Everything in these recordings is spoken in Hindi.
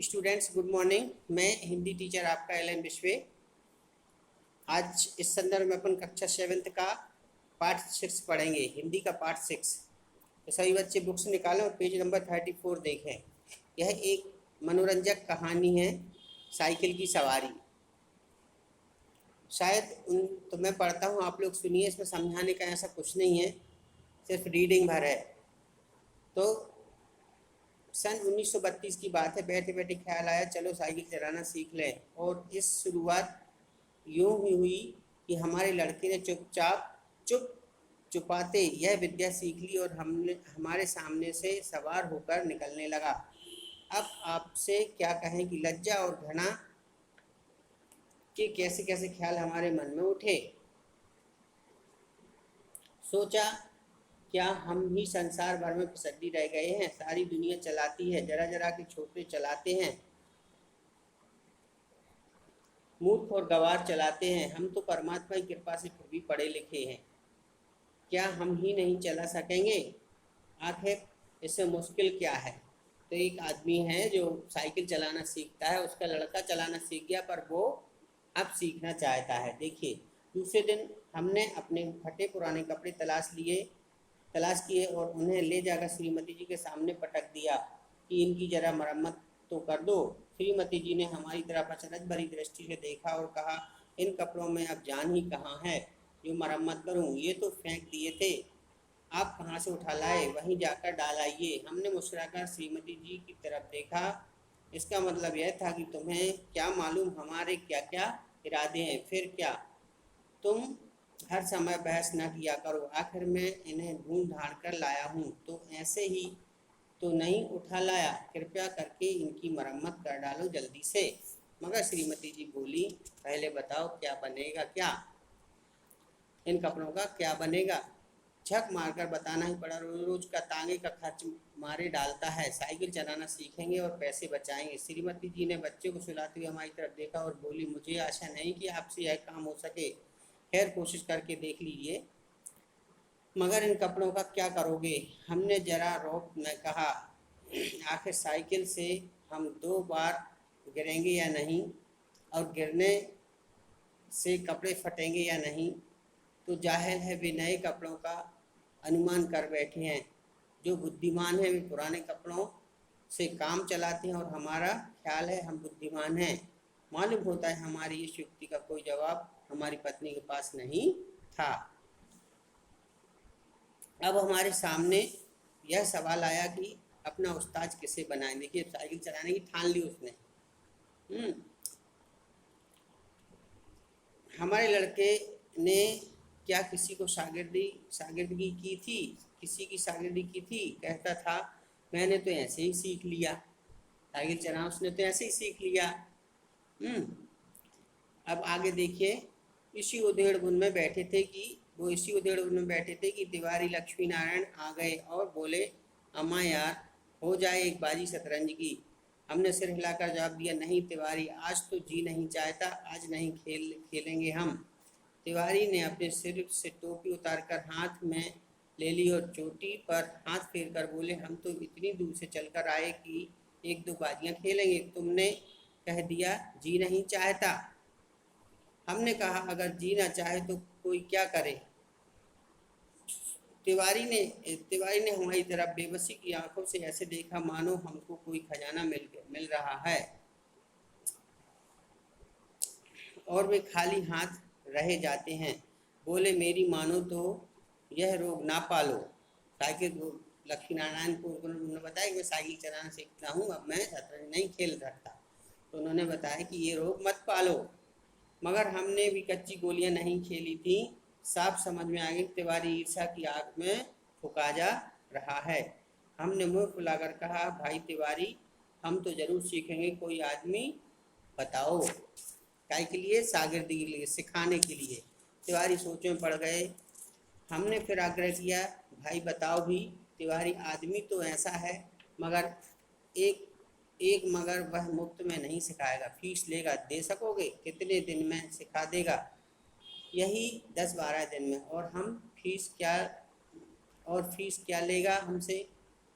Students good morning. मैं हिंदी टीचर आपका एल एन विश्वे। आज इस संदर्भ में अपन कक्षा 7th का पार्ट 6 पढ़ेंगे, हिंदी का पार्ट 6। तो सभी बच्चे बुक्स निकालें और पेज नंबर 34 देखें। यह एक मनोरंजक कहानी है, साइकिल की सवारी। शायद तो मैं पढ़ता हूँ, आप लोग सुनिए। इसमें समझाने का ऐसा कुछ नहीं है, सिर्फ रीडिंग भर है। तो सन 1932 की बात है। बैठे बैठे ख्याल आया चलो साइकिल चलाना सीख लें, और इस शुरुआत यूं ही हुई कि हमारे लड़के ने चुपाते यह विद्या सीख ली और हमारे सामने से सवार होकर निकलने लगा। अब आपसे क्या कहें कि लज्जा और घृणा के कैसे कैसे ख्याल हमारे मन में उठे। सोचा क्या हम ही संसार भर में फिसड्डी रह गए हैं। सारी दुनिया चलाती है, जरा जरा के छोटे चलाते हैं, मूर्ख और गवार चलाते हैं। हम तो परमात्मा की कृपा से फिर भी पढ़े लिखे हैं, क्या हम ही नहीं चला सकेंगे? आखिर इससे मुश्किल क्या है? तो एक आदमी है जो साइकिल चलाना सीखता है, उसका लड़का चलाना सीख गया, पर वो अब सीखना चाहता है। देखिए, दूसरे दिन हमने अपने फटे पुराने कपड़े तलाश किए और उन्हें ले जाकर श्रीमती जी के सामने पटक दिया कि इनकी जरा मरम्मत तो कर दो। श्रीमती जी ने हमारी तरफ अचरज भरी दृष्टि से देखा और कहा, इन कपड़ों में अब जान ही कहाँ है जो मरम्मत करूं, ये तो फेंक दिए थे, आप कहाँ से उठा लाए? वहीं जाकर डाल आइए। हमने मुस्कुराकर श्रीमती जी की तरफ देखा। इसका मतलब यह था कि तुम्हें क्या मालूम हमारे क्या क्या इरादे हैं। फिर क्या, तुम हर समय बहस न किया करो, आखिर मैं इन्हें ढूंढ ढांढ कर लाया हूँ, तो ऐसे ही तो नहीं उठा लाया। कृपया करके इनकी मरम्मत कर डालो जल्दी से। मगर श्रीमती जी बोली, पहले बताओ क्या बनेगा, क्या इन कपड़ों का क्या बनेगा? झक मारकर बताना ही पड़ा। रोज रोज का तांगे का खर्च मारे डालता है। साइकिल चलाना सीखेंगे और पैसे बचाएंगे। श्रीमती जी ने बच्चे को सुलाते हुए हमारी तरफ देखा और बोली, मुझे आशा नहीं कि आपसे यह काम हो सके, खैर कोशिश करके देख लीजिए। मगर इन कपड़ों का क्या करोगे? हमने जरा रौब में कहा, आखिर साइकिल से हम 2 बार गिरेंगे या नहीं, और गिरने से कपड़े फटेंगे या नहीं, तो जाहिर है वे नए कपड़ों का अनुमान कर बैठे हैं। जो बुद्धिमान हैं वे पुराने कपड़ों से काम चलाते हैं, और हमारा ख्याल है हम बुद्धिमान हैं। मालूम होता है हमारी इस युक्ति का कोई जवाब हमारी पत्नी के पास नहीं था। अब हमारे सामने यह सवाल आया कि अपना उस्ताद किसे बनाएं। देखिए, साइकिल चलाने की ठान ली उसने। हमारे लड़के ने क्या किसी को शागिर्दगी की थी? किसी की शागिर्दगी की थी? कहता था, मैंने तो ऐसे ही सीख लिया साइकिल चलाना, उसने तो ऐसे ही सीख लिया। अब आगे देखिए, इसी उधेड़ बुन में बैठे थे कि तिवारी लक्ष्मी नारायण आ गए और बोले, अम्मा यार, हो जाए एक बाजी शतरंज की। हमने सिर हिलाकर जवाब दिया, नहीं तिवारी, आज तो जी नहीं चाहता, आज नहीं खेलेंगे हम। तिवारी ने अपने सिर से टोपी उतारकर हाथ में ले ली और चोटी पर हाथ फेरकर बोले, हम तो इतनी दूर से चलकर आए कि 1-2 बाजियां खेलेंगे, तुमने कह दिया जी नहीं चाहता। हमने कहा, अगर जी ना चाहे तो कोई क्या करे? तिवारी ने हमारी तरफ बेबसी की आंखों से ऐसे देखा मानो हमको कोई खजाना मिल रहा है, और वे खाली हाथ रह जाते हैं। बोले, मेरी मानो तो यह रोग ना पालो। साइकिल लक्ष्मी नारायण को उन्होंने बताया कि मैं साइकिल चलाना सीखता हूँ, अब मैं शतरंज नहीं खेल सकता। तो उन्होंने बताया कि ये रोग मत पालो। मगर हमने भी कच्ची गोलियां नहीं खेली थी। साफ समझ में आ गई तिवारी ईर्ष्या की आग में फुका जा रहा है। हमने मुंह फुलाकर कहा, भाई तिवारी, हम तो जरूर सीखेंगे, कोई आदमी बताओ। काय के लिए? शागिर्दी के लिए, सिखाने के लिए। तिवारी सोच में पड़ गए। हमने फिर आग्रह किया, भाई बताओ भी। तिवारी, आदमी तो ऐसा है, मगर मगर वह मुफ्त में नहीं सिखाएगा, फीस लेगा। दे सकोगे? कितने दिन में सिखा देगा? यही 10-12 दिन में। और फीस क्या लेगा हमसे?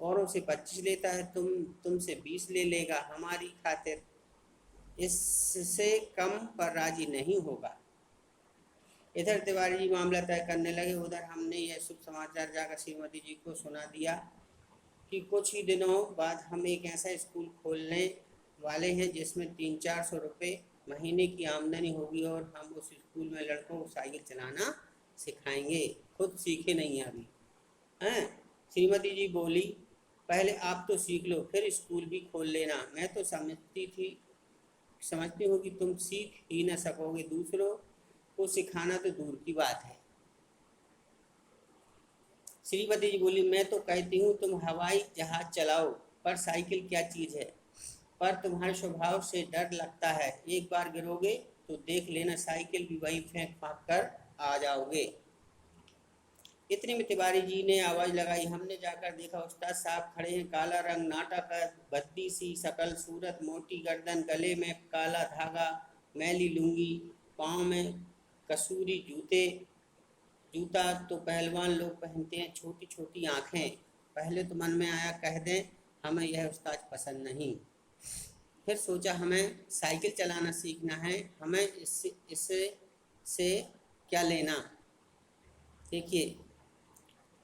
औरों से 25 लेता है, तुमसे 20 ले लेगा हमारी खातिर, इससे कम पर राजी नहीं होगा। इधर तिवारी जी मामला तय करने लगे, उधर हमने यह शुभ समाचार जाकर श्रीमती जी को सुना दिया कि कुछ ही दिनों बाद हम एक ऐसा स्कूल खोलने वाले हैं जिसमें 300-400 रुपये महीने की आमदनी होगी और हम उस स्कूल में लड़कों को साइकिल चलाना सिखाएंगे, खुद सीखे नहीं हैं अभी हैं। श्रीमती जी बोली, पहले आप तो सीख लो फिर स्कूल भी खोल लेना। मैं तो समझती हूँ कि तुम सीख ही न सकोगे, दूसरों को सिखाना तो दूर की बात है। श्रीमती जी बोली, मैं तो कहती हूँ तुम हवाई जहाज चलाओ, पर साइकिल क्या चीज़ है। पर तुम्हारे स्वभाव से डर लगता है, एक बार गिरोगे तो देख लेना साइकिल भी वही फेंक फाँक कर आ जाओगे। इतने में तिवारी जी ने आवाज़ लगाई। हमने जाकर देखा उस्ताद साहब खड़े हैं, काला रंग, नाटा का, भद्दी सी शकल, सूरत, मोटी गर्दन, गले में काला धागा, मैली लुंगी, पाँव में कसूरी जूता तो पहलवान लोग पहनते हैं, छोटी छोटी आँखें। पहले तो मन में आया कह दें हमें यह उस्ताद पसंद नहीं, फिर सोचा हमें साइकिल चलाना सीखना है, हमें इससे क्या लेना। देखिए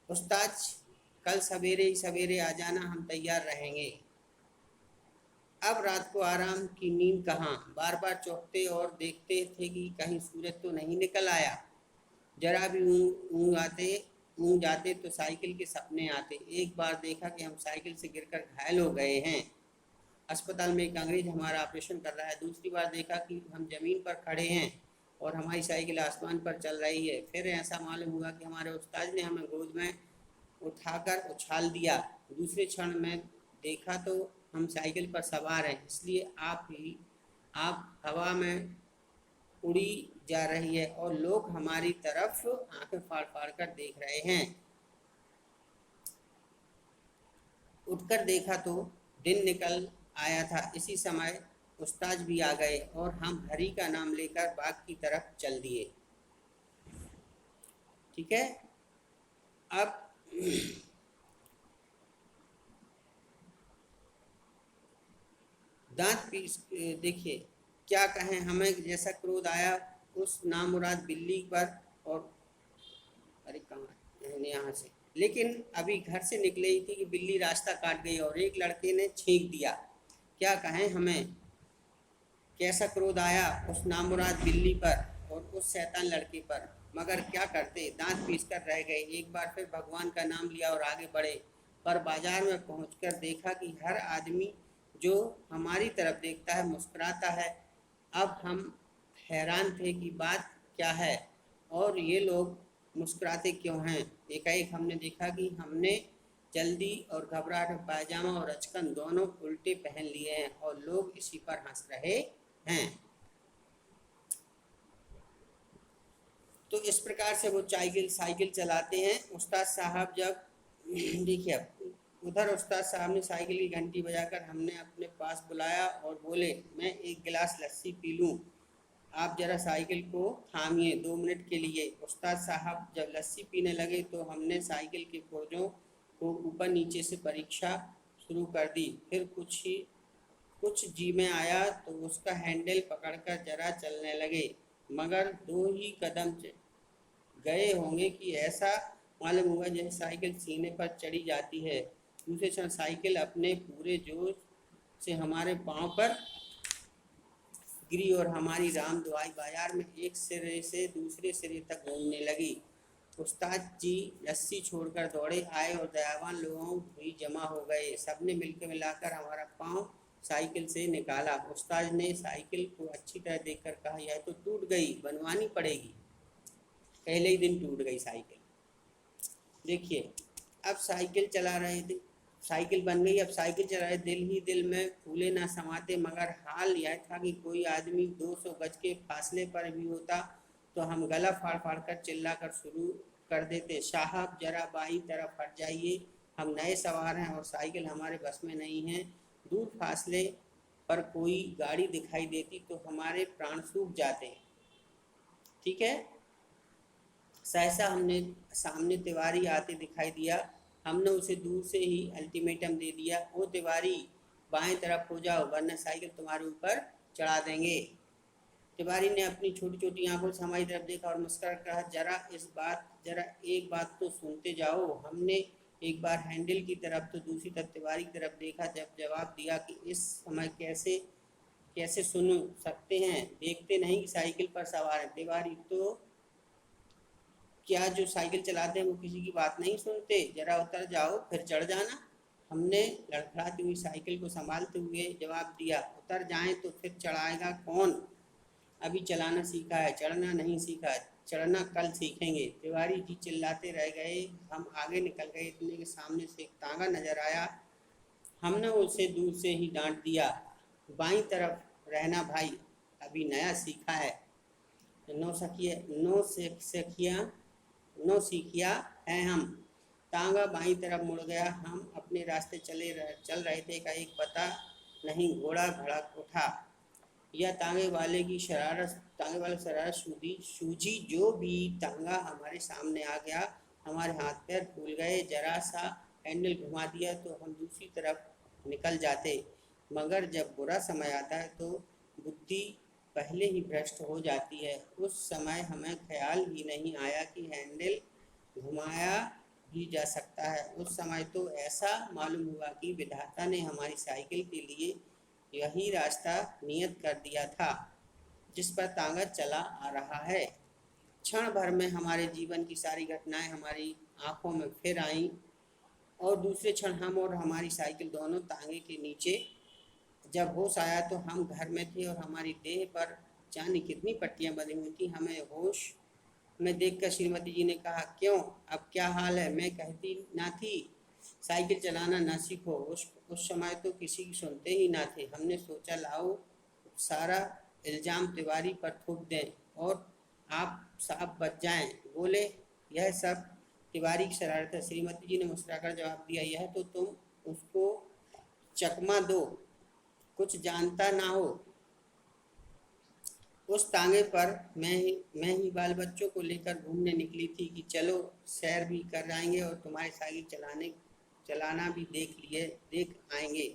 उस्ताद, कल सवेरे ही सवेरे आ जाना, हम तैयार रहेंगे। अब रात को आराम की नींद कहाँ, बार बार चौंकते और देखते थे कि कहीं सूरज तो नहीं निकल आया। जरा भी ऊँग जाते तो साइकिल के सपने आते। एक बार देखा कि हम साइकिल से गिरकर घायल हो गए हैं, अस्पताल में एक अंग्रेज हमारा ऑपरेशन कर रहा है। दूसरी बार देखा कि हम जमीन पर खड़े हैं और हमारी साइकिल आसमान पर चल रही है। फिर ऐसा मालूम हुआ कि हमारे उस्ताद ने हमें गोद में उठाकर उछाल दिया। दूसरे क्षण में देखा तो हम साइकिल पर सवार हैं, इसलिए आप हवा में उड़ी जा रही है और लोग हमारी तरफ आंखें फाड़ फाड़ कर देख रहे हैं। उठकर देखा तो दिन निकल आया था। इसी समय उस्ताद भी आ गए और हम हरि का नाम लेकर बाग की तरफ चल दिए। ठीक है, अब दांत पीस देखिए क्या कहें, हमें जैसा क्रोध आया उस नामुराद बिल्ली पर, और अरे कहाँ यहाँ से, लेकिन अभी घर से निकले ही थी कि बिल्ली रास्ता काट गई और एक लड़के ने छींक दिया। क्या कहें, हमें कैसा क्रोध आया उस नामुराद बिल्ली पर और उस शैतान लड़के पर, मगर क्या करते, दांत पीस कर रह गए। एक बार फिर भगवान का नाम लिया और आगे बढ़े, पर बाजार में पहुंचकर देखा कि हर आदमी जो हमारी तरफ देखता है मुस्कुराता है। अब हम हैरान थे कि बात क्या है और ये लोग मुस्कुराते क्यों हैं। एकाएक हमने देखा कि हमने जल्दी और घबराहट में पायजामा और अचकन दोनों उल्टे पहन लिए हैं और लोग इसी पर हंस रहे हैं। तो इस प्रकार से वो साइकिल चलाते हैं। उस्ताद साहब जब देखिए उधर उस्ताद साहब ने साइकिल की घंटी बजाकर हमने अपने पास बुलाया और बोले, मैं एक गिलास लस्सी पी लूँ, आप जरा साइकिल को थामिए 2 मिनट के लिए। उस्ताद साहब जब लस्सी पीने लगे तो हमने साइकिल के पुर्जों को ऊपर नीचे से परीक्षा शुरू कर दी। फिर कुछ जी में आया तो उसका हैंडल पकड़कर जरा चलने लगे, मगर 2 ही कदम गए होंगे कि ऐसा मालूम हुआ जैसे साइकिल सीने पर चढ़ी जाती है। दूसरे क्षण साइकिल अपने पूरे जोश से हमारे पांव पर गिरी और हमारी राम दुआई बाजार में एक सिरे से दूसरे सिरे तक घूमने लगी। उस्ताद जी लस्सी छोड़कर दौड़े आए और दयावान लोगों भी जमा हो गए। सबने मिलाकर हमारा पांव साइकिल से निकाला। उस्ताद ने साइकिल को अच्छी तरह देखकर कहा, यह तो टूट गई, बनवानी पड़ेगी। पहले ही दिन टूट गई साइकिल। देखिए अब साइकिल चला रहे थे, साइकिल बन गई, अब साइकिल चला रहे, दिल ही दिल में फूले ना समाते। मगर हाल यह था कि कोई आदमी 200 गज के फासले पर भी होता तो हम गला फाड़ फाड़ कर चिल्लाकर शुरू कर देते, साहब जरा बाई तरफ हट जाइए, हम नए सवार हैं और साइकिल हमारे बस में नहीं है। दूर फासले पर कोई गाड़ी दिखाई देती तो हमारे प्राण सूख जाते। ठीक है, सहसा हमने सामने तिवारी आते दिखाई दिया। हमने उसे दूर से ही अल्टीमेटम दे दिया, ओ तिवारी बाएं तरफ हो जाओ वरना साइकिल तुम्हारे ऊपर चढ़ा देंगे। तिवारी ने अपनी छोटी छोटी आंखों से हमारी तरफ देखा और मुस्कुरा कहा, जरा एक बात तो सुनते जाओ। हमने एक बार हैंडल की तरफ तो दूसरी तरफ तिवारी की तरफ देखा, जब जवाब दिया कि इस समय कैसे कैसे सुन सकते हैं, देखते नहीं कि साइकिल पर सवार है। तिवारी, तो क्या जो साइकिल चलाते हैं वो किसी की बात नहीं सुनते? जरा उतर जाओ फिर चढ़ जाना। हमने लड़खड़ाती हुई साइकिल को संभालते हुए जवाब दिया, उतर जाएं तो फिर चढ़ाएगा कौन? अभी चलाना सीखा है, चढ़ना नहीं सीखा है, चढ़ना कल सीखेंगे। तिवारी जी चिल्लाते रह गए। हम आगे निकल गए, इतने के सामने से एक तांगा नजर आया। हमने उसे दूर से ही डांट दिया, बाईं तरफ रहना भाई, अभी नया सीखा है। नौ सीखिया है हम। तांगा बाईं तरफ मुड़ गया। हम अपने रास्ते चल रहे थे, एकाएक पता नहीं घोड़ा भड़क उठा या तांगे वाले की शरारत सूझी जो भी। तांगा हमारे सामने आ गया, हमारे हाथ पैर फूल गए। जरा सा हैंडल घुमा दिया तो हम दूसरी तरफ निकल जाते, मगर जब बुरा समय आता है तो बुद्धि पहले ही भ्रष्ट हो जाती है। उस समय हमें ख्याल ही नहीं आया कि हैंडल घुमाया भी जा सकता है। उस समय तो ऐसा मालूम हुआ कि विधाता ने हमारी साइकिल के लिए यही रास्ता नियत कर दिया था जिस पर तांगा चला आ रहा है। क्षण भर में हमारे जीवन की सारी घटनाएं हमारी आंखों में फिर आईं और दूसरे क्षण हम और हमारी साइकिल दोनों तांगे के नीचे। जब होश आया तो हम घर में थे और हमारी देह पर जाने कितनी पट्टियां बंधी हुई थी। हमें होश में देखकर श्रीमती जी ने कहा, क्यों, अब क्या हाल है? मैं कहती ना थी साइकिल चलाना ना सीखो। उस समय तो किसी की सुनते ही ना थे। हमने सोचा लाओ सारा इल्ज़ाम तिवारी पर थोप दें और आप साहब बच जाएं। बोले, यह सब तिवारी की शरारत है। श्रीमती जी ने मुस्कुराकर जवाब दिया, यह तो तुम उसको चकमा दो, कुछ जानता ना हो। उस तांगे पर मैं ही बाल बच्चों को लेकर घूमने निकली थी कि चलो सैर भी कर आएंगे और तुम्हारी साइकिल चलाना भी देख आएंगे।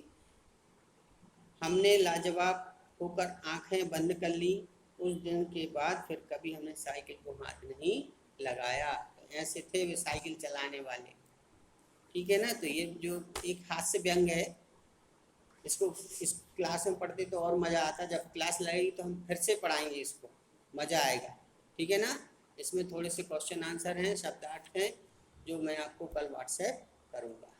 हमने लाजवाब होकर आंखें बंद कर ली। उस दिन के बाद फिर कभी हमने साइकिल को हाथ नहीं लगाया। तो ऐसे थे वे साइकिल चलाने वाले। ठीक है ना? तो ये जो एक हास्य व्यंग है, इसको इस क्लास में पढ़ते तो और मज़ा आता। जब क्लास लगेगी तो हम फिर से पढ़ाएंगे इसको, मज़ा आएगा। ठीक है ना? इसमें थोड़े से क्वेश्चन आंसर हैं, शब्दार्थ हैं, जो मैं आपको कल व्हाट्सएप करूँगा।